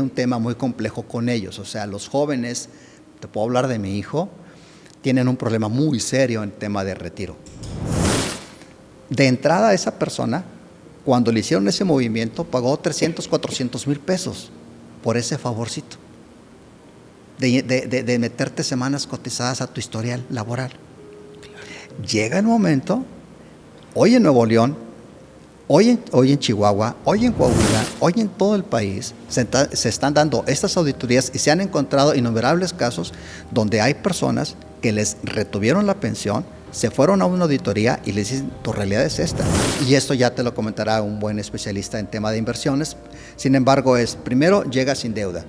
tiene un tema muy complejo con ellos. O sea, los jóvenes, te puedo hablar de mi hijo, tienen un problema muy serio en tema de retiro. De entrada, esa persona, cuando le hicieron ese movimiento, pagó 300, 400 mil pesos por ese favorcito de meterte semanas cotizadas a tu historial laboral. Llega el momento, hoy en Nuevo León, hoy en Chihuahua, hoy en Coahuila, hoy en todo el país, se están dando estas auditorías y se han encontrado innumerables casos donde hay personas que les retuvieron la pensión, se fueron a una auditoría y les dicen, tu realidad es esta. Y esto ya te lo comentará un buen especialista en tema de inversiones. Sin embargo, primero, llega sin deuda.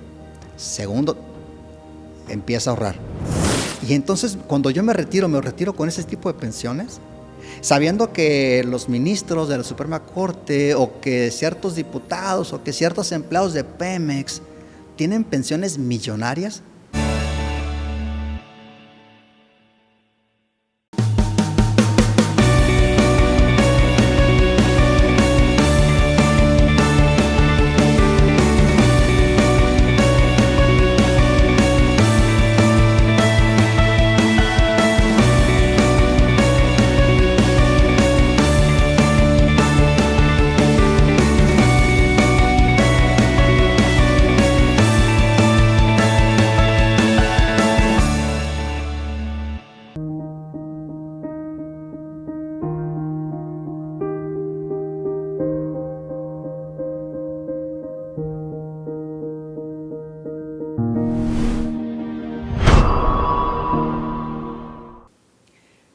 Segundo, empieza a ahorrar. Y entonces, cuando yo me retiro con ese tipo de pensiones, sabiendo que los ministros de la Suprema Corte o que ciertos diputados o que ciertos empleados de Pemex tienen pensiones millonarias.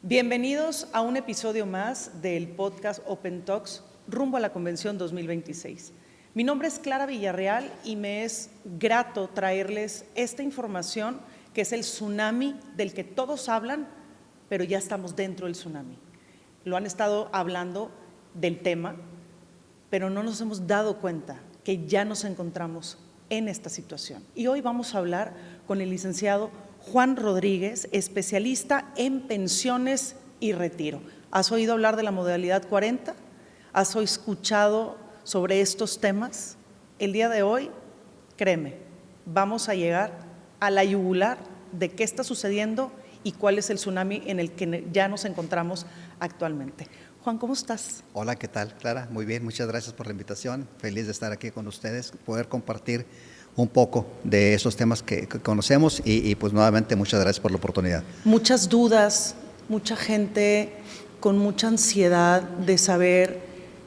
Bienvenidos a un episodio más del podcast Open Talks rumbo a la Convención 2026. Mi nombre es Clara Villarreal y me es grato traerles esta información que es el tsunami del que todos hablan, pero ya estamos dentro del tsunami. Lo han estado hablando del tema, pero no nos hemos dado cuenta que ya nos encontramos en esta situación. Y hoy vamos a hablar con el licenciado Juan Rodríguez, especialista en pensiones y retiro. ¿Has oído hablar de la modalidad 40? ¿Has escuchado sobre estos temas? El día de hoy, créeme, vamos a llegar a la yugular de qué está sucediendo y cuál es el tsunami en el que ya nos encontramos actualmente. Juan, ¿cómo estás? Hola, ¿qué tal, Clara? Muy bien, muchas gracias por la invitación. Feliz de estar aquí con ustedes, poder compartir un poco de esos temas que conocemos y pues nuevamente muchas gracias por la oportunidad. Muchas dudas, mucha gente con mucha ansiedad de saber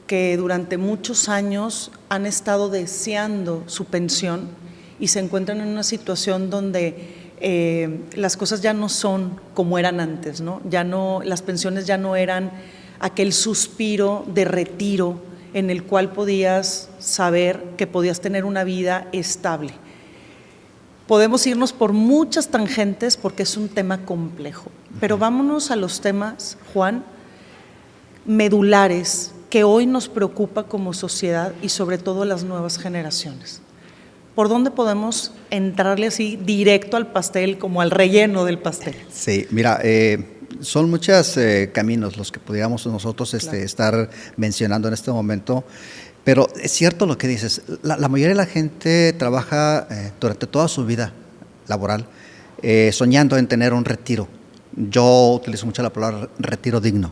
que durante muchos años han estado deseando su pensión y se encuentran en una situación donde las cosas ya no son como eran antes, ¿no? Las pensiones ya no eran aquel suspiro de retiro en el cual podías saber que podías tener una vida estable. Podemos irnos por muchas tangentes porque es un tema complejo, pero vámonos a los temas, Juan, medulares que hoy nos preocupa como sociedad y sobre todo las nuevas generaciones. ¿Por dónde podemos entrarle así directo al pastel, como al relleno del pastel? Sí, mira, son muchos caminos los que pudiéramos nosotros claro, estar mencionando en este momento, pero es cierto lo que dices, la mayoría de la gente trabaja durante toda su vida laboral soñando en tener un retiro. Yo utilizo mucho la palabra retiro digno,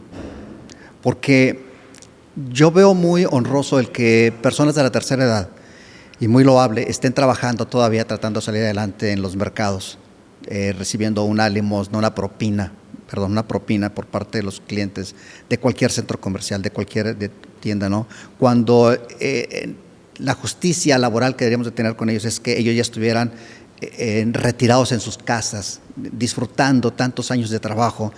porque yo veo muy honroso el que personas de la tercera edad, y muy loable, estén trabajando todavía tratando de salir adelante en los mercados, recibiendo una limosna, una propina por parte de los clientes de cualquier centro comercial, de cualquier tienda, ¿no? Cuando la justicia laboral que deberíamos de tener con ellos es que ellos ya estuvieran retirados en sus casas, disfrutando tantos años de trabajo,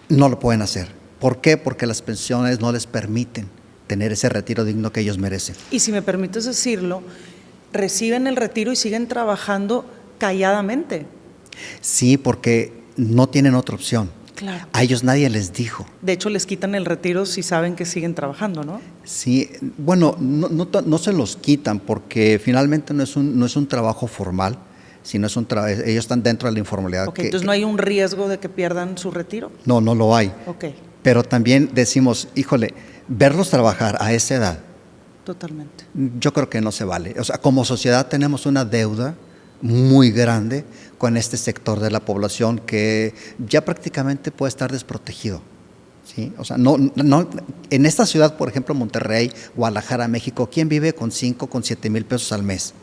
no lo pueden hacer. ¿Por qué? Porque las pensiones no les permiten tener ese retiro digno que ellos merecen. Y si me permites decirlo, reciben el retiro y siguen trabajando calladamente. Sí, porque no tienen otra opción. Claro. A ellos nadie les dijo. De hecho, les quitan el retiro si saben que siguen trabajando, ¿no? Sí, bueno, no se los quitan porque finalmente no es un trabajo formal, sino es ellos están dentro de la informalidad. Ok, entonces no hay un riesgo de que pierdan su retiro. No lo hay. Ok. Pero también decimos, híjole, verlos trabajar a esa edad, Totalmente. Yo creo que no se vale. O sea, como sociedad tenemos una deuda muy grande con este sector de la población que ya prácticamente puede estar desprotegido. ¿Sí? O sea, en esta ciudad, por ejemplo, Monterrey, Guadalajara, México, ¿quién vive con 5, con 7 mil pesos al mes?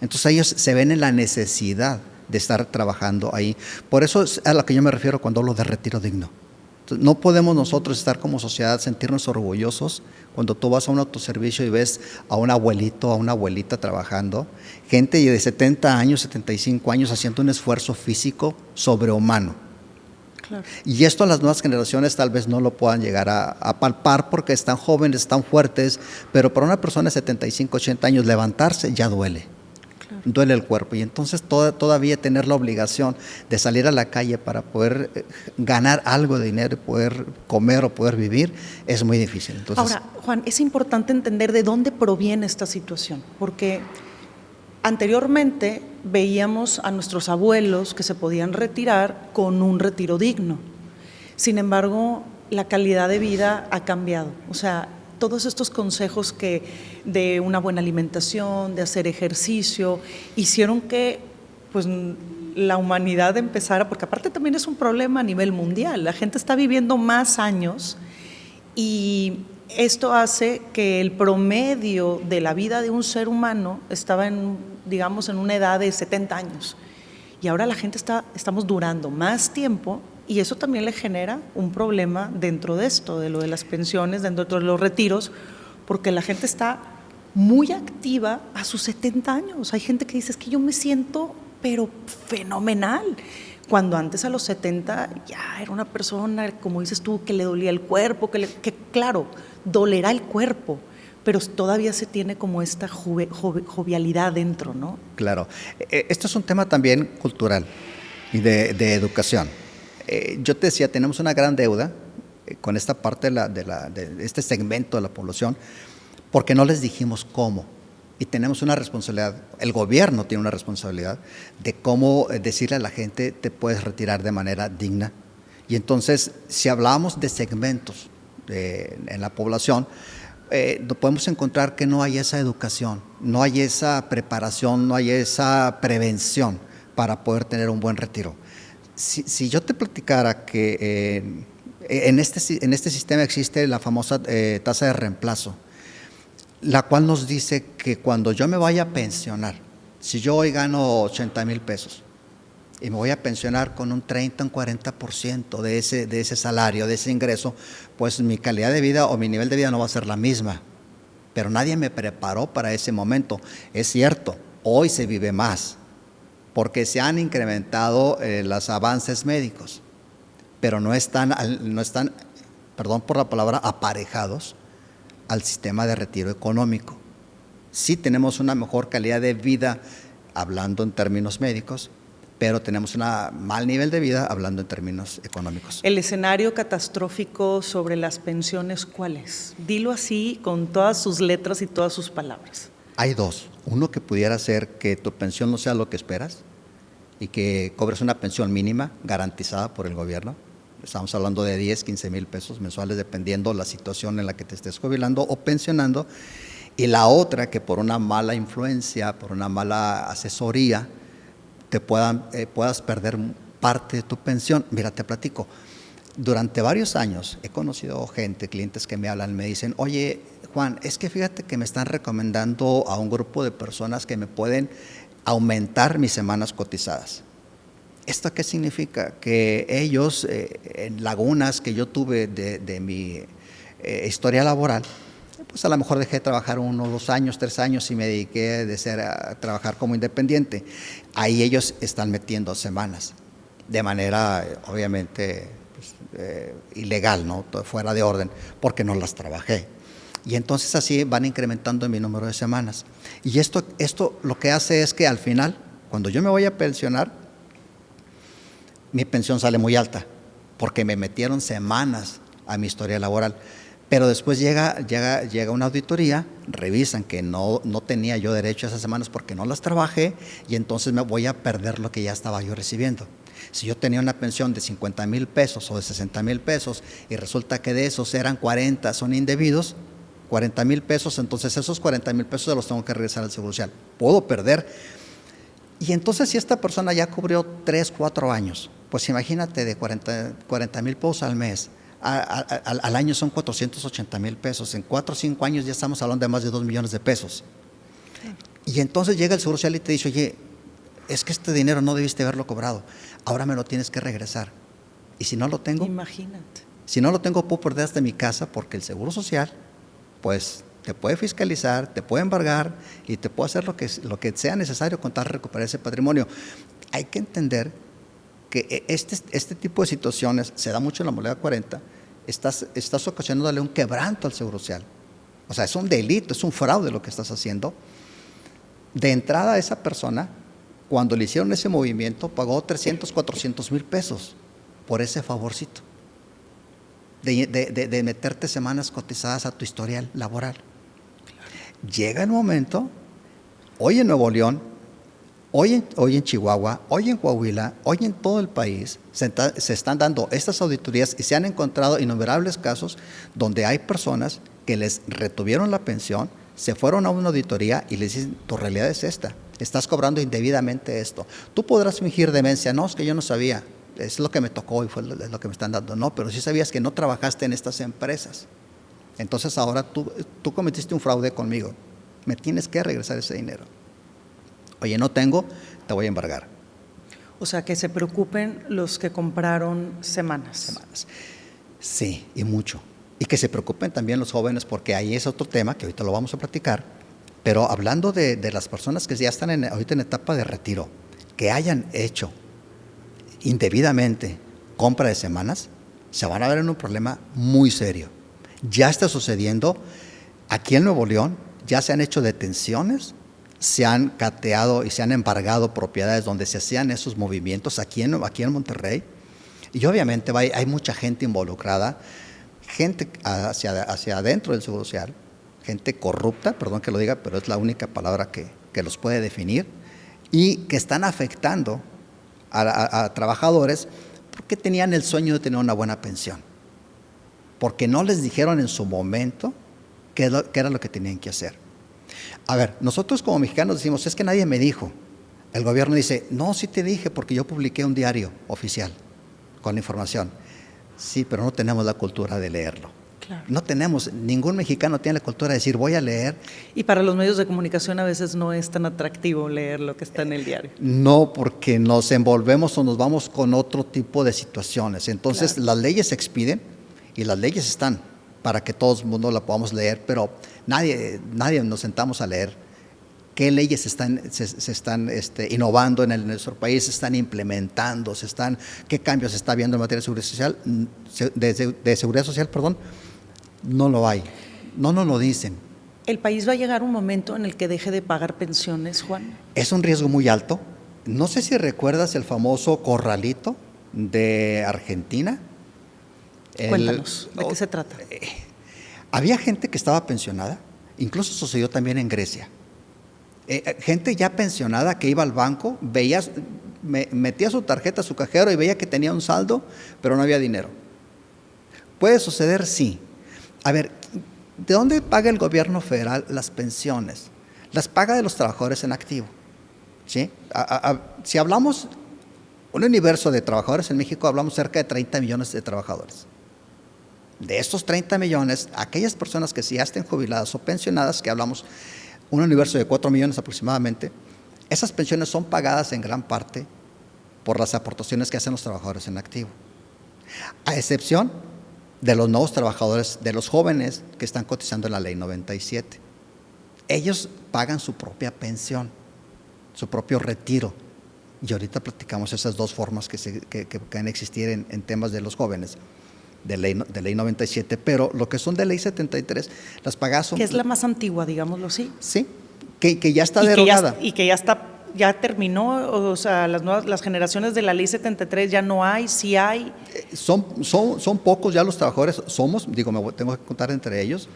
Entonces ellos se ven en la necesidad de estar trabajando ahí. Por eso es a lo que yo me refiero cuando hablo de retiro digno. Entonces, no podemos nosotros estar como sociedad, sentirnos orgullosos cuando tú vas a un autoservicio y ves a un abuelito, a una abuelita trabajando, gente de 70 años, 75 años haciendo un esfuerzo físico sobrehumano. Claro. Y esto las nuevas generaciones tal vez no lo puedan llegar a palpar porque están jóvenes, están fuertes, pero para una persona de 75, 80 años levantarse ya duele. Claro. Duele el cuerpo y entonces todavía tener la obligación de salir a la calle para poder ganar algo de dinero, poder comer o poder vivir, es muy difícil. Entonces, ahora, Juan, es importante entender de dónde proviene esta situación, porque anteriormente veíamos a nuestros abuelos que se podían retirar con un retiro digno. Sin embargo, la calidad de vida ha cambiado. O sea, todos estos consejos de una buena alimentación, de hacer ejercicio, hicieron que pues, la humanidad empezara, porque aparte también es un problema a nivel mundial. La gente está viviendo más años y esto hace que el promedio de la vida de un ser humano estaba digamos, en una edad de 70 años. Y ahora la gente estamos durando más tiempo y eso también le genera un problema dentro de esto, de lo de las pensiones, dentro de los retiros, porque la gente está muy activa a sus 70 años. Hay gente que dice, es que yo me siento, pero fenomenal. Cuando antes a los 70 ya era una persona, como dices tú, que le dolía el cuerpo, que claro, dolerá el cuerpo, pero todavía se tiene como esta jovialidad dentro, ¿no? Claro. Esto es un tema también cultural y de educación. Yo te decía, tenemos una gran deuda con esta parte de este segmento de la población porque no les dijimos cómo. Y tenemos una responsabilidad, el gobierno tiene una responsabilidad de cómo decirle a la gente te puedes retirar de manera digna. Y entonces, si hablamos de segmentos en la población, podemos encontrar que no hay esa educación, no hay esa preparación, no hay esa prevención para poder tener un buen retiro. Si yo te platicara que en este sistema existe la famosa tasa de reemplazo, la cual nos dice que cuando yo me vaya a pensionar, si yo hoy gano 80 mil pesos y me voy a pensionar con un 30, un 40% de ese salario, de ese ingreso, pues mi calidad de vida o mi nivel de vida no va a ser la misma. Pero nadie me preparó para ese momento. Es cierto, hoy se vive más, porque se han incrementado los avances médicos, pero no están, perdón por la palabra, aparejados al sistema de retiro económico. Sí tenemos una mejor calidad de vida hablando en términos médicos, pero tenemos un mal nivel de vida hablando en términos económicos. El escenario catastrófico sobre las pensiones, ¿cuál es? Dilo así, con todas sus letras y todas sus palabras. Hay dos. Uno que pudiera ser que tu pensión no sea lo que esperas y que cobres una pensión mínima garantizada por el gobierno. Estamos hablando de 10, 15 mil pesos mensuales dependiendo la situación en la que te estés jubilando o pensionando. Y la otra, que por una mala influencia, por una mala asesoría, puedas perder parte de tu pensión. Mira, te platico. Durante varios años he conocido gente, clientes que me hablan, me dicen, oye, Juan, es que fíjate que me están recomendando a un grupo de personas que me pueden aumentar mis semanas cotizadas. ¿Esto qué significa? Que ellos, en lagunas que yo tuve de mi historia laboral, pues a lo mejor dejé de trabajar 1, 2 años, 3 años y me dediqué a trabajar como independiente. Ahí ellos están metiendo semanas, de manera obviamente ilegal, ¿no? Fuera de orden, porque no las trabajé. Y entonces así van incrementando mi número de semanas. Y esto lo que hace es que al final, cuando yo me voy a pensionar, mi pensión sale muy alta, porque me metieron semanas a mi historia laboral. Pero después llega una auditoría, revisan que no tenía yo derecho a esas semanas porque no las trabajé y entonces me voy a perder lo que ya estaba yo recibiendo. Si yo tenía una pensión de 50 mil pesos o de 60 mil pesos y resulta que de esos eran 40 son indebidos, 40,000 pesos, entonces esos 40,000 pesos se los tengo que regresar al Seguro Social. Puedo perder. Y entonces si esta persona ya cubrió 3, 4 años, pues imagínate de 40,000 pesos al mes, al año son 480,000 pesos. En 4 o 5 años ya estamos hablando de más de 2 millones de pesos. Y entonces llega el Seguro Social y te dice, oye, es que este dinero no debiste haberlo cobrado, ahora me lo tienes que regresar. Y si no lo tengo, imagínate. Si no lo tengo, puedo perder hasta mi casa, porque el Seguro Social, pues, te puede fiscalizar, te puede embargar y te puede hacer lo que sea necesario con tal de recuperar ese patrimonio. Hay que entender que este tipo de situaciones se da mucho en la modalidad 40, estás ocasionándole un quebranto al Seguro Social. O sea, es un delito, es un fraude lo que estás haciendo. De entrada, esa persona, cuando le hicieron ese movimiento, pagó 300, 400,000 pesos por ese favorcito. De meterte semanas cotizadas a tu historial laboral. Claro. Llega el momento, hoy en Nuevo León, hoy en Chihuahua, hoy en Coahuila, hoy en todo el país, se están dando estas auditorías y se han encontrado innumerables casos donde hay personas que les retuvieron la pensión, se fueron a una auditoría y les dicen, tu realidad es esta, estás cobrando indebidamente esto. Tú podrás fingir demencia, no, es que yo no sabía. Es lo que me tocó y fue lo que me están dando. No, pero sí sabías que no trabajaste en estas empresas. Entonces ahora tú cometiste un fraude conmigo. Me tienes que regresar ese dinero. Oye, no tengo, te voy a embargar. O sea, que se preocupen los que compraron semanas. Sí, y mucho. Y que se preocupen también los jóvenes, porque ahí es otro tema que ahorita lo vamos a platicar. Pero hablando de las personas que ya están ahorita en etapa de retiro, que hayan hecho indebidamente compra de semanas, se van a ver en un problema muy serio. Ya está sucediendo aquí en Nuevo León, ya se han hecho detenciones, se han cateado y se han embargado propiedades donde se hacían esos movimientos aquí en Monterrey, y obviamente hay mucha gente involucrada, gente hacia adentro del Seguro Social, gente corrupta, perdón que lo diga, pero es la única palabra que los puede definir, y que están afectando a trabajadores porque tenían el sueño de tener una buena pensión, porque no les dijeron en su momento qué era lo que tenían que hacer. A ver, nosotros como mexicanos decimos, es que nadie me dijo. El gobierno dice, no, sí te dije porque yo publiqué un diario oficial con la información. Sí, pero no tenemos la cultura de leerlo. Claro. No tenemos, ningún mexicano tiene la cultura de decir, voy a leer. Y para los medios de comunicación a veces no es tan atractivo leer lo que está en el diario. No, porque nos envolvemos o nos vamos con otro tipo de situaciones. Entonces, claro, las leyes se expiden y las leyes están para que todo el mundo la podamos leer, pero nadie nos sentamos a leer qué leyes se están innovando en nuestro país, se están implementando, qué cambios se está viendo en materia de seguridad social, de seguridad social, perdón. No lo hay, no nos lo dicen. ¿El país va a llegar un momento en el que deje de pagar pensiones, Juan? Es un riesgo muy alto. No sé si recuerdas el famoso corralito de Argentina. Cuéntanos, ¿de qué se trata? Había gente que estaba pensionada, incluso sucedió también en Grecia. Gente ya pensionada que iba al banco, metía su tarjeta a su cajero y veía que tenía un saldo, pero no había dinero. ¿Puede suceder? Sí. A ver, ¿de dónde paga el gobierno federal las pensiones? Las paga de los trabajadores en activo, ¿sí? Si hablamos un universo de trabajadores en México, hablamos cerca de 30 millones de trabajadores. De estos 30 millones, aquellas personas que sí ya estén jubiladas o pensionadas, que hablamos un universo de 4 millones aproximadamente, esas pensiones son pagadas en gran parte por las aportaciones que hacen los trabajadores en activo. A excepción de los nuevos trabajadores, de los jóvenes que están cotizando en la Ley 97. Ellos pagan su propia pensión, su propio retiro. Y ahorita platicamos esas dos formas que pueden existir en temas de los jóvenes, de ley 97, pero lo que son de Ley 73, las pagadas son... Que es la más antigua, digámoslo así. Sí, que ya está derogada. Y que ya terminó, o sea, las generaciones de la Ley 73 ya no hay, sí hay. Son pocos ya los trabajadores, me tengo que contar entre ellos,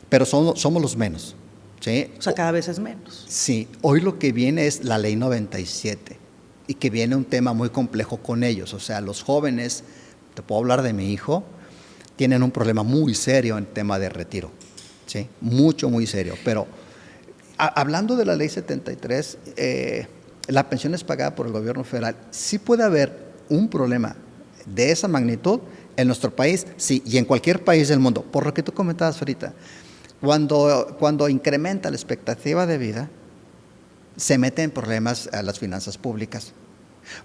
pero somos los menos. ¿Sí? O sea, cada vez es menos. Sí, hoy lo que viene es la Ley 97 y que viene un tema muy complejo con ellos. O sea, los jóvenes, te puedo hablar de mi hijo, tienen un problema muy serio en tema de retiro. Sí, mucho, muy serio. Pero hablando de la ley 73, la pensión es pagada por el gobierno federal. Sí puede haber un problema de esa magnitud en nuestro país, sí, y en cualquier país del mundo. Por lo que tú comentabas ahorita, cuando incrementa la expectativa de vida, se mete en problemas a las finanzas públicas.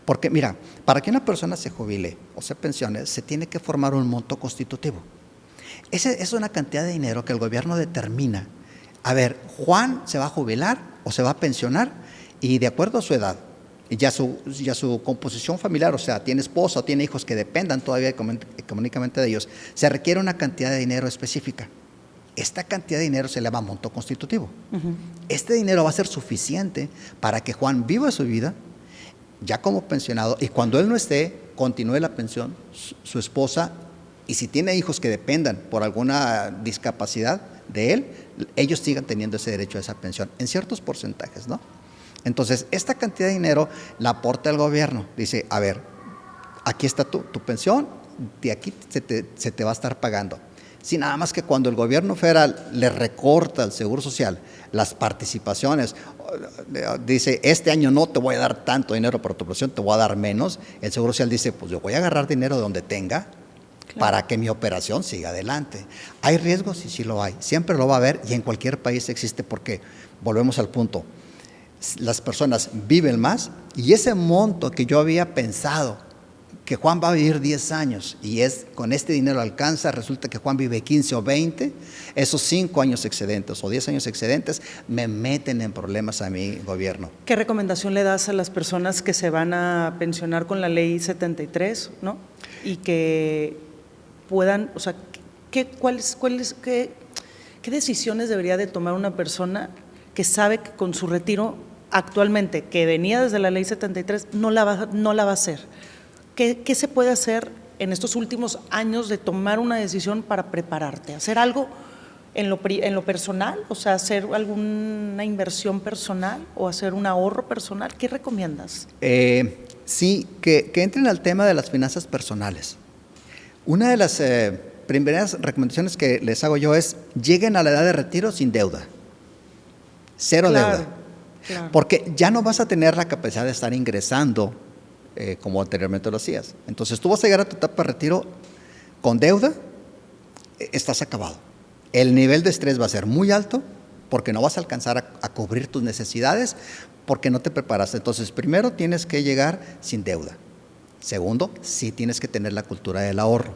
Porque mira, para que una persona se jubile o se pensione, se tiene que formar un monto constitutivo. Esa es una cantidad de dinero que el gobierno determina. A ver, Juan se va a jubilar o se va a pensionar y de acuerdo a su edad y ya su composición familiar, o sea, tiene esposa o tiene hijos que dependan todavía económicamente de ellos, se requiere una cantidad de dinero específica. Esta cantidad de dinero se llama monto constitutivo. Este dinero va a ser suficiente para que Juan viva su vida ya como pensionado y cuando él no esté, continúe la pensión, su esposa, y si tiene hijos que dependan por alguna discapacidad de él, ellos sigan teniendo ese derecho a esa pensión, en ciertos porcentajes, ¿no? Entonces, esta cantidad de dinero la aporta el gobierno. Dice, a ver, aquí está tu pensión, de aquí se te va a estar pagando. Sí, nada más que cuando el gobierno federal le recorta al Seguro Social las participaciones, dice, este año no te voy a dar tanto dinero para tu pensión, te voy a dar menos, el Seguro Social dice, pues yo voy a agarrar dinero de donde tenga, claro, para que mi operación siga adelante. ¿Hay riesgos? Sí lo hay, siempre lo va a haber y en cualquier país existe porque, volvemos al punto, las personas viven más y ese monto que yo había pensado que Juan va a vivir 10 años y con este dinero alcanza, resulta que Juan vive 15 o 20, esos 5 años excedentes o 10 años excedentes me meten en problemas a mi gobierno. ¿Qué recomendación le das a las personas que se van a pensionar con la ley 73, ¿no? Y que puedan, o sea, ¿qué decisiones debería de tomar una persona que sabe que con su retiro actualmente, que venía desde la ley 73, no la va a hacer? ¿Qué se puede hacer en estos últimos años de tomar una decisión para prepararte? ¿Hacer algo en lo personal? O sea, ¿hacer alguna inversión personal o hacer un ahorro personal? ¿Qué recomiendas? Sí, que entren al tema de las finanzas personales. Una de las primeras recomendaciones que les hago yo es lleguen a la edad de retiro sin deuda. Cero deuda. Claro. Porque ya no vas a tener la capacidad de estar ingresando como anteriormente lo hacías. Entonces tú vas a llegar a tu etapa de retiro con deuda, estás acabado. El nivel de estrés va a ser muy alto porque no vas a alcanzar a cubrir tus necesidades porque no te preparaste. Entonces, primero tienes que llegar sin deuda. Segundo, sí tienes que tener la cultura del ahorro.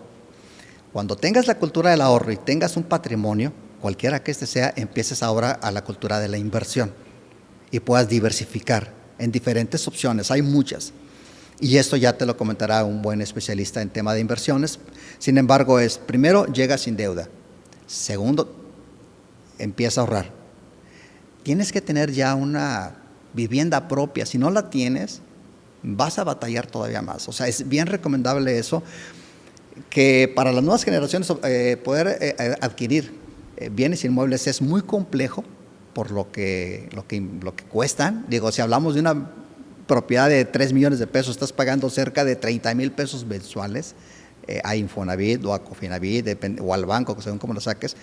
Cuando tengas la cultura del ahorro y tengas un patrimonio, cualquiera que este sea, empieces ahora a la cultura de la inversión y puedas diversificar en diferentes opciones. Hay muchas. Y esto ya te lo comentará un buen especialista en tema de inversiones. Sin embargo, primero, llega sin deuda. Segundo, empieza a ahorrar. Tienes que tener ya una vivienda propia. Si no la tienes, vas a batallar todavía más. O sea, es bien recomendable eso, que para las nuevas generaciones poder adquirir bienes inmuebles es muy complejo por lo que cuestan. Digo, si hablamos de una propiedad de 3 millones de pesos, estás pagando cerca de 30,000 pesos mensuales a Infonavit o a Cofinavit o al banco, según cómo lo saques.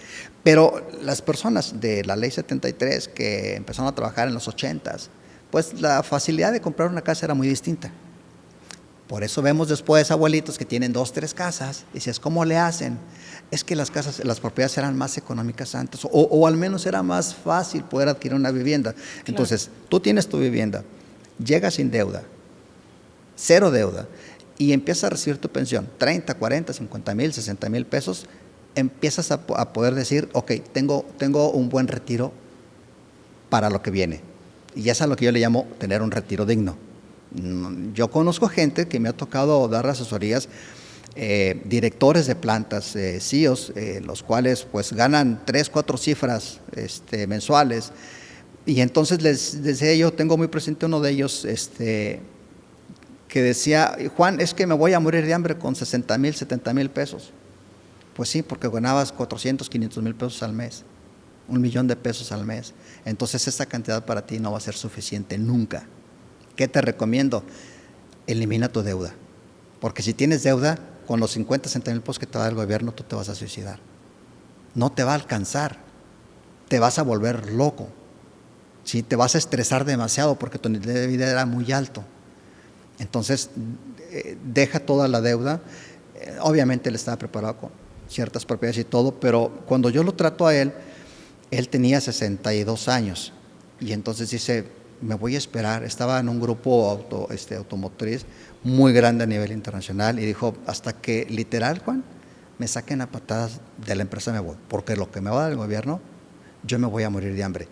Pero las personas de la ley 73 que empezaron a trabajar en los 80s, pues la facilidad de comprar una casa era muy distinta. Por eso vemos después abuelitos que tienen 2, 3 casas, y dices, ¿cómo le hacen? Es que las propiedades eran más económicas antes, o al menos era más fácil poder adquirir una vivienda. Claro. Entonces, tú tienes tu vivienda, llegas sin deuda, cero deuda, y empiezas a recibir tu pensión, 30, 40, 50 mil, 60 mil pesos, empiezas a poder decir, ok, tengo un buen retiro para lo que viene. Y eso es a lo que yo le llamo tener un retiro digno. Yo conozco gente que me ha tocado dar asesorías, directores de plantas, CEOs, los cuales pues ganan 3, 4 cifras mensuales. Y entonces les decía yo, tengo muy presente uno de ellos que decía, Juan, es que me voy a morir de hambre con 60 mil, 70 mil pesos. Pues sí, porque ganabas 400, 500 mil pesos al mes, 1,000,000 de pesos al mes. Entonces esa cantidad para ti no va a ser suficiente nunca. ¿Qué te recomiendo? Elimina tu deuda. Porque si tienes deuda, con los 50, 60 mil pesos que te va a dar el gobierno, tú te vas a suicidar. No te va a alcanzar. te vas a volver loco, ¿sí? Te vas a estresar demasiado porque tu nivel de vida era muy alto. Entonces, deja toda la deuda. Obviamente él estaba preparado con ciertas propiedades y todo, pero cuando yo lo trato a él, él tenía 62 años y entonces dice, me voy a esperar. Estaba en un grupo automotriz muy grande a nivel internacional y dijo, hasta que literal, Juan, me saquen a patadas de la empresa me voy, porque lo que me va a dar el gobierno, yo me voy a morir de hambre.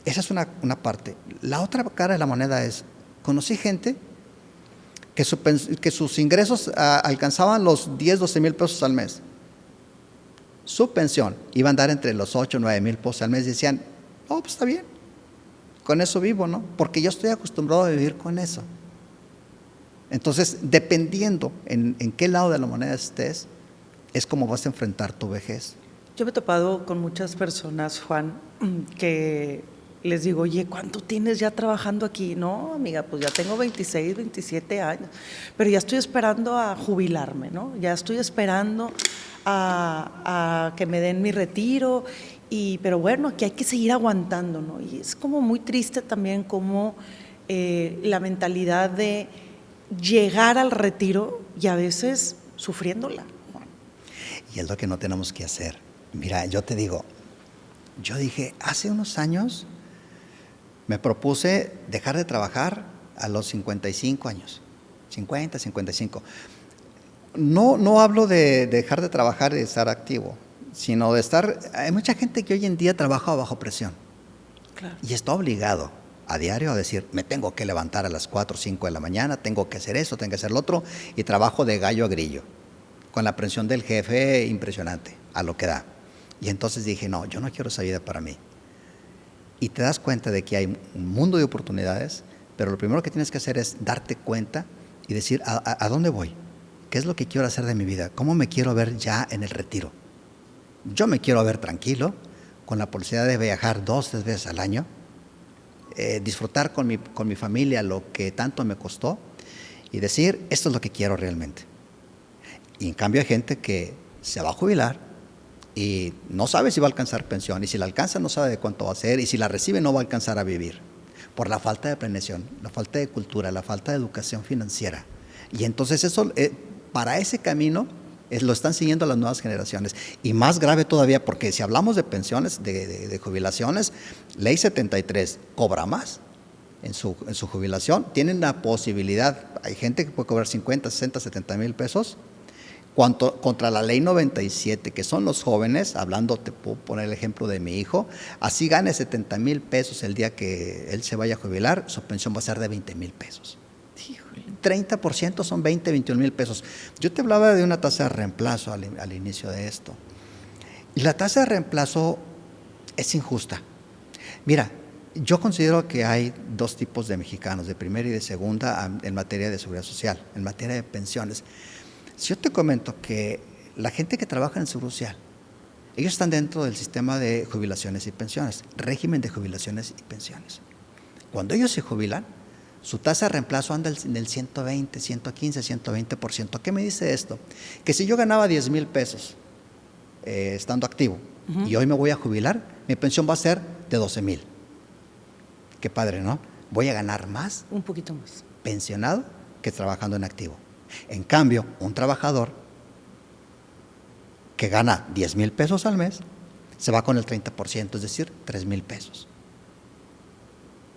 Esa es una parte. La otra cara de la moneda es, conocí gente que sus ingresos alcanzaban los 10, 12 mil pesos al mes. Su pensión iba a andar entre los 8, 9 mil pesos al mes y decían, oh, pues está bien, con eso vivo, ¿no? Porque yo estoy acostumbrado a vivir con eso. Entonces, dependiendo en qué lado de la moneda estés, es como vas a enfrentar tu vejez. Yo me he topado con muchas personas, Juan, que les digo, oye, ¿cuánto tienes ya trabajando aquí? No, amiga, pues ya tengo 26, 27 años, pero ya estoy esperando a jubilarme, ¿no? Ya estoy esperando a que me den mi retiro, pero bueno, aquí hay que seguir aguantando, ¿no? Y es como muy triste también como la mentalidad de llegar al retiro y a veces sufriéndola, Juan. Y es lo que no tenemos que hacer. Mira, yo te digo, yo dije, hace unos años me propuse dejar de trabajar a los 55 años, 50, 55. No hablo de dejar de trabajar y de estar activo, sino de estar, hay mucha gente que hoy en día trabaja bajo presión. Claro. Y está obligado a diario a decir, me tengo que levantar a las 4 o 5 de la mañana, tengo que hacer eso, tengo que hacer lo otro, y trabajo de gallo a grillo, con la presión del jefe impresionante, a lo que da. Y entonces dije, no, yo no quiero esa vida para mí. Y te das cuenta de que hay un mundo de oportunidades, pero lo primero que tienes que hacer es darte cuenta y decir, ¿a dónde voy? ¿Qué es lo que quiero hacer de mi vida? ¿Cómo me quiero ver ya en el retiro? Yo me quiero ver tranquilo, con la posibilidad de viajar 2, 3 veces al año, disfrutar con mi familia lo que tanto me costó y decir, esto es lo que quiero realmente. Y en cambio hay gente que se va a jubilar y no sabe si va a alcanzar pensión, y si la alcanza no sabe de cuánto va a ser, y si la recibe no va a alcanzar a vivir, por la falta de planeación, la falta de cultura, la falta de educación financiera. Y entonces eso, para ese camino, lo están siguiendo las nuevas generaciones. Y más grave todavía, porque si hablamos de pensiones, de jubilaciones, Ley 73 cobra más en su jubilación. Tienen la posibilidad, hay gente que puede cobrar 50, 60, 70 mil pesos, contra la ley 97, que son los jóvenes, hablando, te puedo poner el ejemplo de mi hijo, así gane 70 mil pesos el día que él se vaya a jubilar, su pensión va a ser de 20 mil pesos. 30% son 20, 21 mil pesos. Yo te hablaba de una tasa de reemplazo al inicio de esto. Y la tasa de reemplazo es injusta. Mira, yo considero que hay dos tipos de mexicanos, de primera y de segunda, en materia de seguridad social, en materia de pensiones. Si yo te comento que la gente que trabaja en el Seguro Social, ellos están dentro del sistema de jubilaciones y pensiones, régimen de jubilaciones y pensiones. Cuando ellos se jubilan, su tasa de reemplazo anda en el 120, 115, 120%. ¿Qué me dice esto? Que si yo ganaba 10 mil pesos estando activo, y hoy me voy a jubilar, mi pensión va a ser de 12 mil. Qué padre, ¿no? Voy a ganar más. Un poquito más. Pensionado que trabajando en activo. En cambio, un trabajador que gana 10 mil pesos al mes, se va con el 30%, es decir, 3 mil pesos.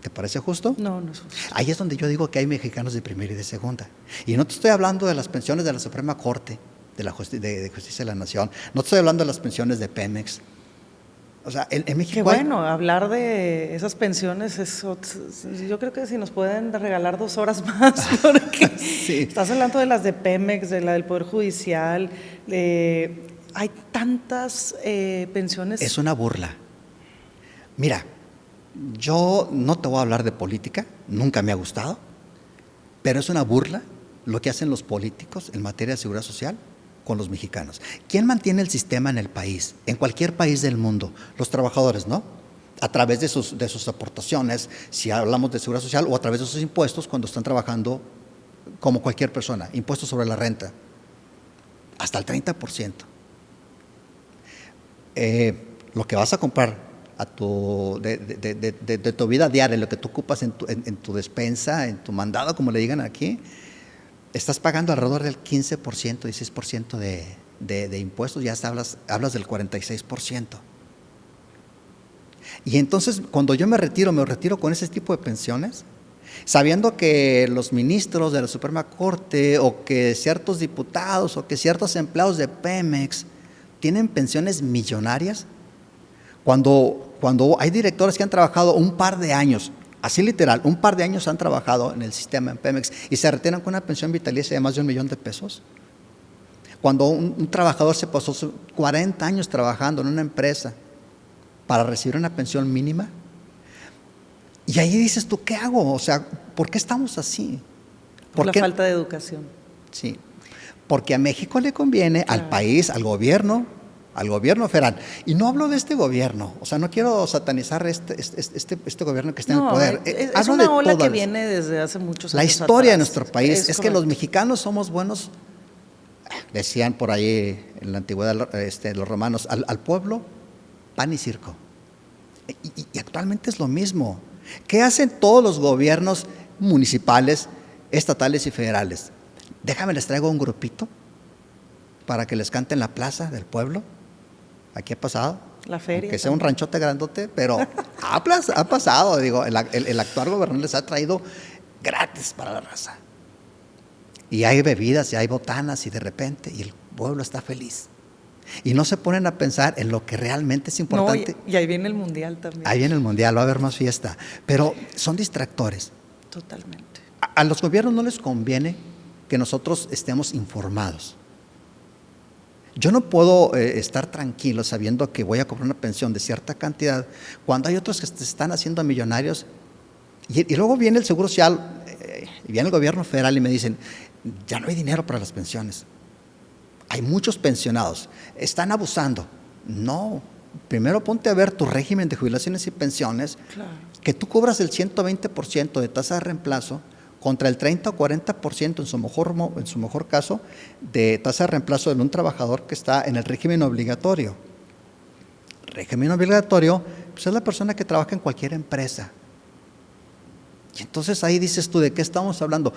¿Te parece justo? No, no es justo. Ahí es donde yo digo que hay mexicanos de primera y de segunda. Y no te estoy hablando de las pensiones de la Suprema Corte, de Justicia de la Nación, no te estoy hablando de las pensiones de Pemex. O sea, en México. Qué bueno, hablar de esas pensiones yo creo que si nos pueden regalar 2 horas más, porque sí. Estás hablando de las de Pemex, de la del Poder Judicial, hay tantas pensiones. Es una burla. Mira, yo no te voy a hablar de política, nunca me ha gustado, pero es una burla lo que hacen los políticos en materia de seguridad social con los mexicanos. ¿Quién mantiene el sistema en el país? En cualquier país del mundo, los trabajadores, ¿no? A través de sus aportaciones, si hablamos de seguridad social, o a través de sus impuestos cuando están trabajando como cualquier persona, impuestos sobre la renta, hasta el 30%. Lo que vas a comprar de tu vida diaria, lo que tú ocupas en tu despensa, en tu mandado, como le digan aquí, estás pagando alrededor del 15%, 16% de impuestos, ya hablas del 46%. Y entonces, cuando yo me retiro con ese tipo de pensiones, sabiendo que los ministros de la Suprema Corte, o que ciertos diputados, o que ciertos empleados de Pemex tienen pensiones millonarias, cuando hay directores que han trabajado un par de años, así literal, un par de años han trabajado en el sistema en Pemex y se retiran con una pensión vitalicia de más de $1 millón. Cuando un trabajador se pasó 40 años trabajando en una empresa para recibir una pensión mínima, y ahí dices tú, ¿qué hago? O sea, ¿por qué estamos así? Por la falta de educación. Sí, porque a México le conviene, claro, al país, al gobierno federal. Y no hablo de este gobierno, o sea, no quiero satanizar este gobierno que está en el poder. Es una ola que viene desde hace muchos años. La historia atrás de nuestro país es que los mexicanos somos buenos, decían por ahí en la antigüedad los romanos, al pueblo, pan y circo. Y actualmente es lo mismo. ¿Qué hacen todos los gobiernos municipales, estatales y federales? Déjame les traigo un grupito para que les cante en la plaza del pueblo. Aquí ha pasado. La feria. Que sea un ranchote grandote, pero ha pasado. Digo, el actual gobernador les ha traído gratis para la raza. Y hay bebidas y hay botanas y de repente, y el pueblo está feliz. Y no se ponen a pensar en lo que realmente es importante. No, y ahí viene el mundial también. Ahí viene el mundial, va a haber más fiesta. Pero son distractores. Totalmente. A los gobiernos no les conviene que nosotros estemos informados. Yo no puedo estar tranquilo sabiendo que voy a cobrar una pensión de cierta cantidad cuando hay otros que se están haciendo millonarios. Y luego viene el Seguro Social, y viene el gobierno federal y me dicen, ya no hay dinero para las pensiones. Hay muchos pensionados, están abusando. No, primero ponte a ver tu régimen de jubilaciones y pensiones, claro, que tú cobras el 120% de tasa de reemplazo contra el 30 o 40% en su mejor caso de tasa de reemplazo de un trabajador que está en el régimen obligatorio. Régimen obligatorio, pues es la persona que trabaja en cualquier empresa. Y entonces ahí dices tú, ¿de qué estamos hablando?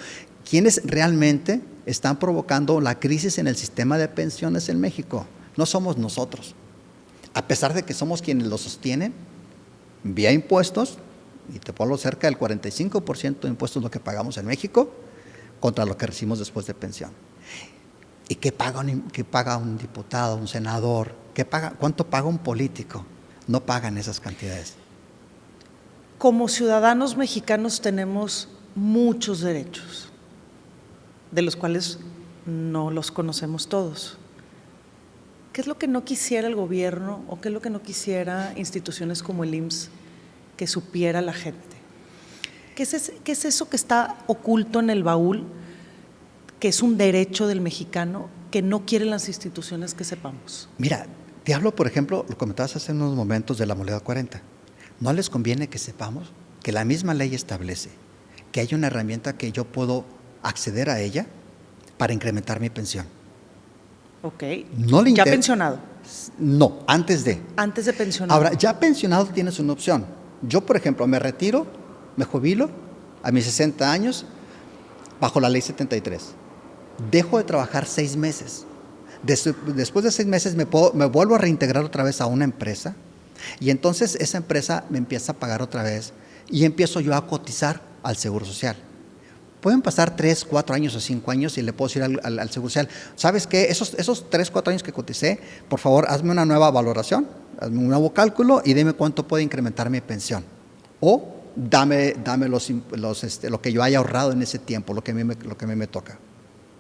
¿Quiénes realmente están provocando la crisis en el sistema de pensiones en México? No somos nosotros. A pesar de que somos quienes lo sostienen, vía impuestos, y te pongo cerca del 45% de impuestos lo que pagamos en México contra lo que recibimos después de pensión. ¿Y qué paga un diputado, un senador? ¿Cuánto paga un político? No pagan esas cantidades. Como ciudadanos mexicanos tenemos muchos derechos, de los cuales no los conocemos todos. ¿Qué es lo que no quisiera el gobierno o qué es lo que no quisiera instituciones como el IMSS que supiera la gente? ¿Qué es eso que está oculto en el baúl, que es un derecho del mexicano que no quieren las instituciones que sepamos? Mira, te hablo, por ejemplo, lo comentabas hace unos momentos de la moneda 40. ¿No les conviene que sepamos que la misma ley establece que hay una herramienta que yo puedo acceder a ella para incrementar mi pensión? Ok. ¿Ya pensionado? No, antes de. Antes de pensionado. Ahora, ya pensionado tienes una opción. Yo, por ejemplo, me retiro, me jubilo a mis 60 años bajo la ley 73. Dejo de trabajar 6 meses. Después de 6 meses me vuelvo a reintegrar otra vez a una empresa y entonces esa empresa me empieza a pagar otra vez y empiezo yo a cotizar al Seguro Social. Pueden pasar 3, 4 años o 5 años y le puedo decir al Seguro Social, ¿sabes qué? Esos 3, 4 años que coticé, por favor, hazme una nueva valoración, hazme un nuevo cálculo y dime cuánto puede incrementar mi pensión. O dame lo que yo haya ahorrado en ese tiempo, lo que a mí me toca.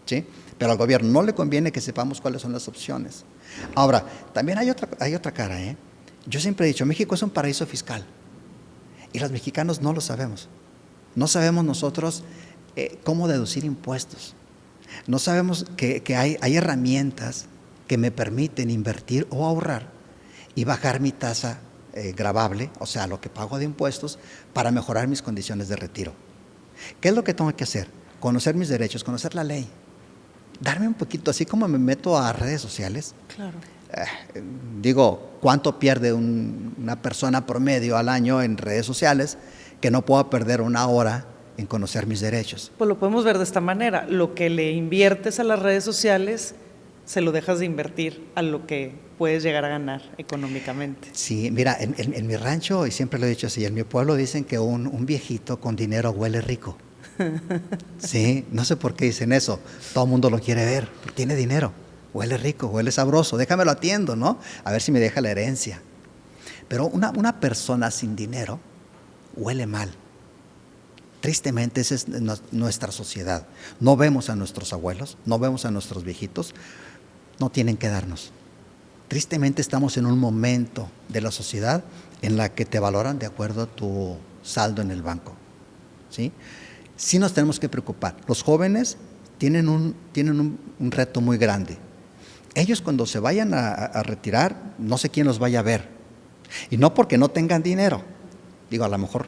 ¿Sí? Pero al gobierno no le conviene que sepamos cuáles son las opciones. Ahora, también hay otra cara, ¿eh? Yo siempre he dicho, México es un paraíso fiscal y los mexicanos no lo sabemos. No sabemos nosotros cómo deducir impuestos. No sabemos que hay herramientas que me permiten invertir o ahorrar y bajar mi tasa gravable, o sea, lo que pago de impuestos, para mejorar mis condiciones de retiro. ¿Qué es lo que tengo que hacer? Conocer mis derechos, conocer la ley. darme un poquito, así como me meto a redes sociales. Claro. Digo, ¿cuánto pierde una persona promedio al año en redes sociales que no pueda perder una hora en conocer mis derechos? Pues lo podemos ver de esta manera. Lo que le inviertes a las redes sociales, se lo dejas de invertir a lo que puedes llegar a ganar económicamente. Sí, mira, en mi rancho, y siempre lo he dicho así, en mi pueblo dicen que un viejito con dinero huele rico. Sí, no sé por qué dicen eso. Todo el mundo lo quiere ver, porque tiene dinero. Huele rico, huele sabroso, déjame lo atiendo, ¿no? A ver si me deja la herencia. Pero una persona sin dinero huele mal. Tristemente, esa es nuestra sociedad. No vemos a nuestros abuelos, no vemos a nuestros viejitos, no tienen que darnos. Tristemente estamos en un momento de la sociedad en la que te valoran de acuerdo a tu saldo en el banco. ¿Sí? Sí nos tenemos que preocupar. Los jóvenes tienen un reto muy grande. Ellos cuando se vayan a retirar, no sé quién los vaya a ver. Y no porque no tengan dinero. Digo, a lo mejor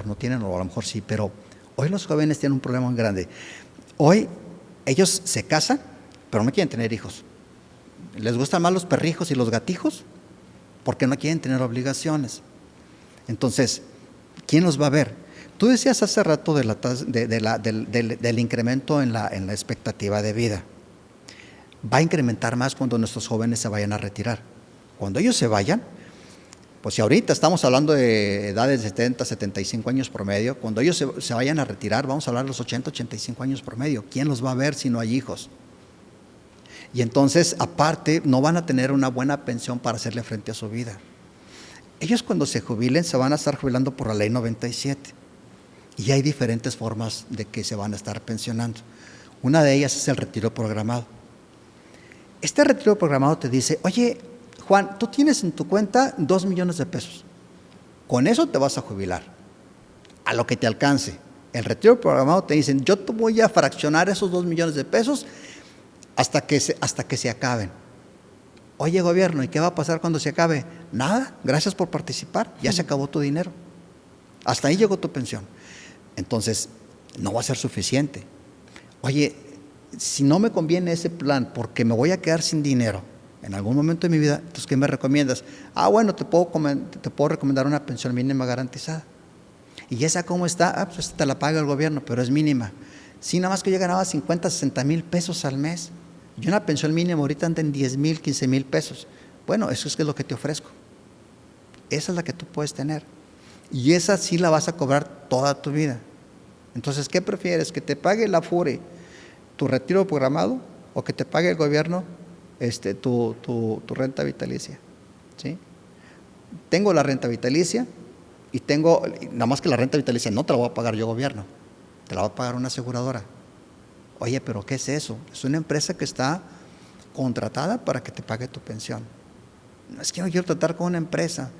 no tienen, o a lo mejor sí, pero hoy los jóvenes tienen un problema muy grande. Hoy ellos se casan, pero no quieren tener hijos. Les gustan más los perrijos y los gatijos porque no quieren tener obligaciones. Entonces, ¿quién los va a ver? Tú decías hace rato del incremento en la expectativa de vida. Va a incrementar más cuando nuestros jóvenes se vayan a retirar. Cuando ellos se vayan, pues si ahorita estamos hablando de edades de 70, 75 años promedio, cuando ellos se vayan a retirar, vamos a hablar de los 80, 85 años promedio. ¿Quién los va a ver si no hay hijos? Y entonces, aparte, no van a tener una buena pensión para hacerle frente a su vida. Ellos cuando se jubilen, se van a estar jubilando por la ley 97. Y hay diferentes formas de que se van a estar pensionando. Una de ellas es el retiro programado. Este retiro programado te dice, oye, Juan, tú tienes en tu cuenta 2 millones de pesos. Con eso te vas a jubilar, a lo que te alcance. El retiro programado te dicen, yo te voy a fraccionar esos 2 millones de pesos hasta que se acaben. Oye, gobierno, ¿y qué va a pasar cuando se acabe? Nada, gracias por participar, ya se acabó tu dinero. Hasta ahí llegó tu pensión. Entonces, no va a ser suficiente. Oye, si no me conviene ese plan porque me voy a quedar sin dinero en algún momento de mi vida, entonces, ¿qué me recomiendas? Bueno, te puedo recomendar una pensión mínima garantizada. ¿Y esa cómo está? Pues te la paga el gobierno, pero es mínima. Sí, nada más que yo ganaba 50, 60 mil pesos al mes. Y una pensión mínima ahorita anda en 10 mil, 15 mil pesos. Bueno, eso es lo que te ofrezco. Esa es la que tú puedes tener. Y esa sí la vas a cobrar toda tu vida. Entonces, ¿qué prefieres? ¿Que te pague la FURE tu retiro programado o que te pague el gobierno tu renta vitalicia? ¿Sí? Tengo la renta vitalicia y tengo, nada más que la renta vitalicia no te la voy a pagar yo gobierno, te la va a pagar una aseguradora. Oye, pero ¿qué es eso? Es una empresa que está contratada para que te pague tu pensión. No es que no quiero tratar con una empresa.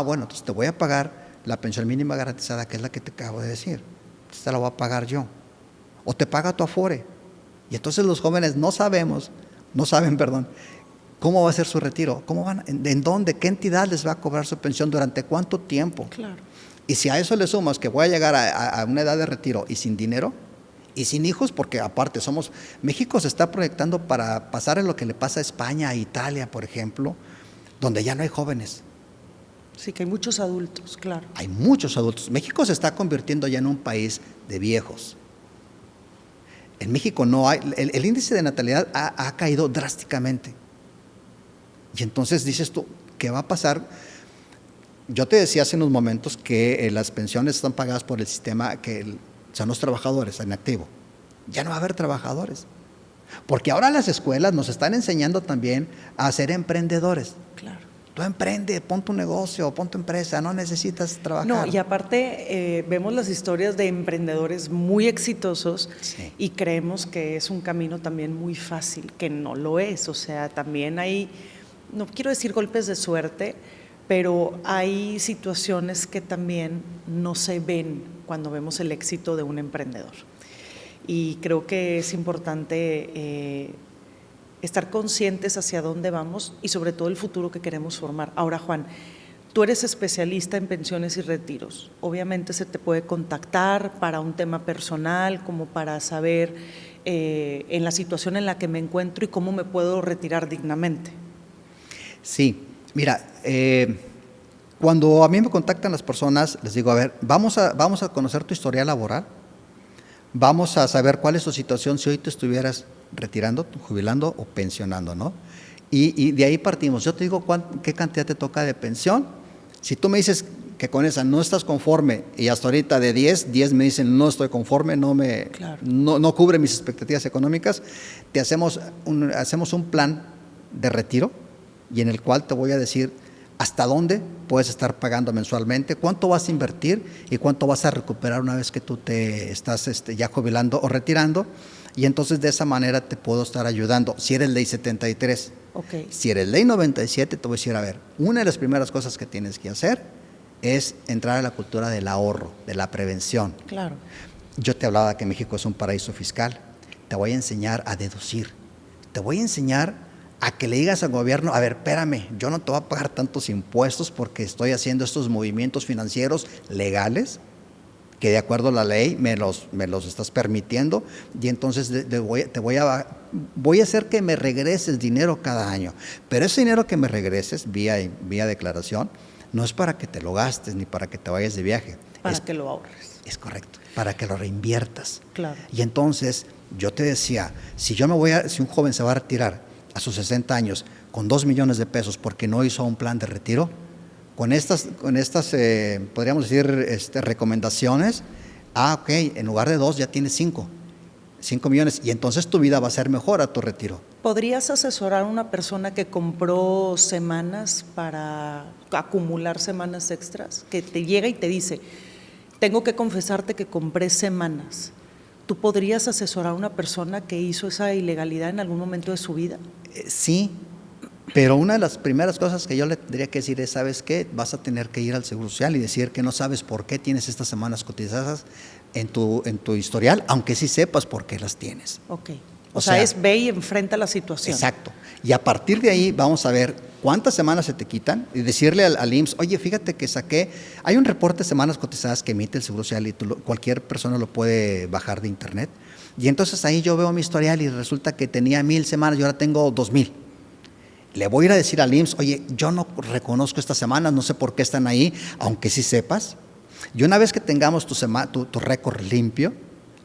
Bueno, entonces te voy a pagar la pensión mínima garantizada, que es la que te acabo de decir. Entonces te la voy a pagar yo. O te paga tu Afore. Y entonces los jóvenes no saben, cómo va a ser su retiro, en dónde, qué entidad les va a cobrar su pensión, durante cuánto tiempo. Claro. Y si a eso le sumas que voy a llegar a una edad de retiro y sin dinero y sin hijos, porque aparte México se está proyectando para pasar en lo que le pasa a España, a Italia, por ejemplo, donde ya no hay jóvenes. Sí, que hay muchos adultos, claro. Hay muchos adultos. México se está convirtiendo ya en un país de viejos. En México no hay, el índice de natalidad ha caído drásticamente. Y entonces dices tú, ¿qué va a pasar? Yo te decía hace unos momentos que las pensiones están pagadas por el sistema, son los trabajadores en activo. Ya no va a haber trabajadores. Porque ahora las escuelas nos están enseñando también a ser emprendedores. Claro. Tú emprende, pon tu negocio, pon tu empresa, no necesitas trabajar. No, y aparte vemos las historias de emprendedores muy exitosos, sí, y creemos que es un camino también muy fácil, que no lo es. O sea, también hay, no quiero decir golpes de suerte, pero hay situaciones que también no se ven cuando vemos el éxito de un emprendedor. Y creo que es importante estar conscientes hacia dónde vamos y sobre todo el futuro que queremos formar. Ahora, Juan, tú eres especialista en pensiones y retiros. Obviamente se te puede contactar para un tema personal, como para saber en la situación en la que me encuentro y cómo me puedo retirar dignamente. Sí, mira, cuando a mí me contactan las personas, les digo, a ver, vamos a conocer tu historial laboral, vamos a saber cuál es tu situación si hoy te estuvieras retirando, jubilando o pensionando, ¿no? Y de ahí partimos. Yo te digo qué cantidad te toca de pensión. Si tú me dices que con esa no estás conforme y hasta ahorita de 10 me dicen no estoy conforme, Claro. no cubre mis expectativas económicas, te hacemos un plan de retiro y en el cual te voy a decir hasta dónde puedes estar pagando mensualmente, cuánto vas a invertir y cuánto vas a recuperar una vez que tú te estás ya jubilando o retirando, y entonces de esa manera te puedo estar ayudando. Si eres ley 73, Okay. Si eres ley 97, te voy a decir, a ver, una de las primeras cosas que tienes que hacer es entrar a la cultura del ahorro, de la prevención. Claro. Yo te hablaba que México es un paraíso fiscal. Te voy a enseñar a deducir. Te voy a enseñar a que le digas al gobierno, a ver, espérame, yo no te voy a pagar tantos impuestos porque estoy haciendo estos movimientos financieros legales que de acuerdo a la ley me los estás permitiendo, y entonces voy a hacer que me regreses dinero cada año. Pero ese dinero que me regreses vía declaración no es para que te lo gastes ni para que te vayas de viaje. Para que lo ahorres. Es correcto, para que lo reinviertas. Claro. Y entonces yo te decía, si un joven se va a retirar a sus 60 años con 2 millones de pesos porque no hizo un plan de retiro, con estas podríamos decir, recomendaciones, ok, en lugar de 2 ya tienes 5 millones, y entonces tu vida va a ser mejor a tu retiro. ¿Podrías asesorar a una persona que compró semanas para acumular semanas extras? Que te llega y te dice, tengo que confesarte que compré semanas. ¿Tú podrías asesorar a una persona que hizo esa ilegalidad en algún momento de su vida? Sí, pero una de las primeras cosas que yo le tendría que decir es, ¿sabes qué? Vas a tener que ir al Seguro Social y decir que no sabes por qué tienes estas semanas cotizadas en tu historial, aunque sí sepas por qué las tienes. Ok. O sea, es ve y enfrenta la situación. Exacto. Y a partir de ahí vamos a ver cuántas semanas se te quitan y decirle al IMSS, oye, fíjate que hay un reporte de semanas cotizadas que emite el Seguro Social y cualquier persona lo puede bajar de internet. Y entonces ahí yo veo mi historial y resulta que tenía 1,000 semanas y ahora tengo 2,000. Le voy a ir a decir al IMSS, oye, yo no reconozco estas semanas, no sé por qué están ahí, aunque sí sepas. Y una vez que tengamos tu récord limpio,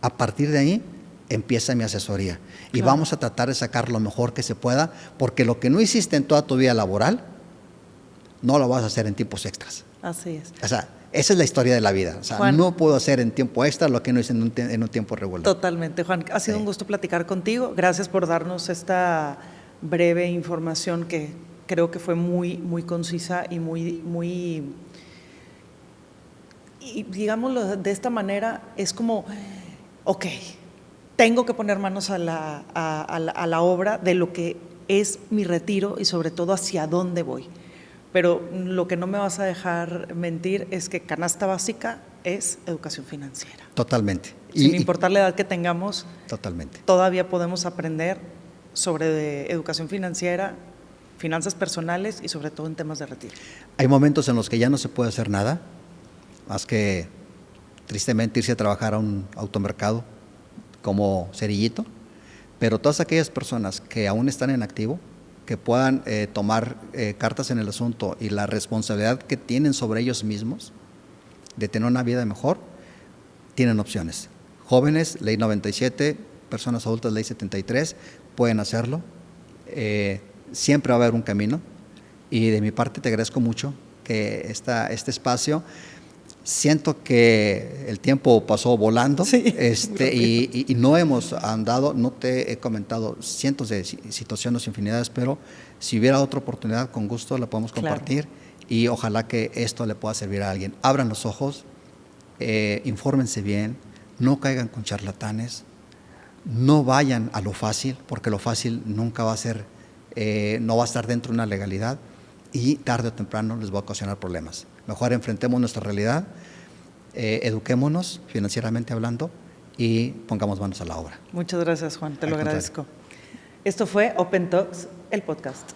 a partir de ahí empieza mi asesoría. Y claro, vamos a tratar de sacar lo mejor que se pueda, porque lo que no hiciste en toda tu vida laboral, no lo vas a hacer en tiempos extras. Así es. O sea, esa es la historia de la vida. O sea, Juan, no puedo hacer en tiempo extra lo que no hice en un tiempo regular. Totalmente, Juan. Ha sido un gusto platicar contigo. Gracias por darnos esta breve información que creo que fue muy, muy concisa y y digámoslo de esta manera, es como, ok, tengo que poner manos a la obra de lo que es mi retiro y sobre todo hacia dónde voy. Pero lo que no me vas a dejar mentir es que canasta básica es educación financiera. Totalmente. Sin importar la edad que tengamos, totalmente, todavía podemos aprender sobre educación financiera, finanzas personales y sobre todo en temas de retiro. Hay momentos en los que ya no se puede hacer nada, más que tristemente irse a trabajar a un automercado como cerillito, pero todas aquellas personas que aún están en activo, que puedan tomar cartas en el asunto y la responsabilidad que tienen sobre ellos mismos de tener una vida mejor, tienen opciones. Jóvenes, ley 97, personas adultas, ley 73, pueden hacerlo. Siempre va a haber un camino, y de mi parte te agradezco mucho que este espacio. Siento que el tiempo pasó volando, sí, y no hemos andado, no te he comentado cientos de situaciones, infinidades, pero si hubiera otra oportunidad, con gusto la podemos compartir, claro, y ojalá que esto le pueda servir a alguien. Abran los ojos, infórmense bien, no caigan con charlatanes, no vayan a lo fácil, porque lo fácil nunca va a ser, no va a estar dentro de una legalidad, y tarde o temprano les va a ocasionar problemas. Mejor enfrentemos nuestra realidad, eduquémonos financieramente hablando y pongamos manos a la obra. Muchas gracias, Juan, te lo agradezco. Esto fue Open Talks, el podcast.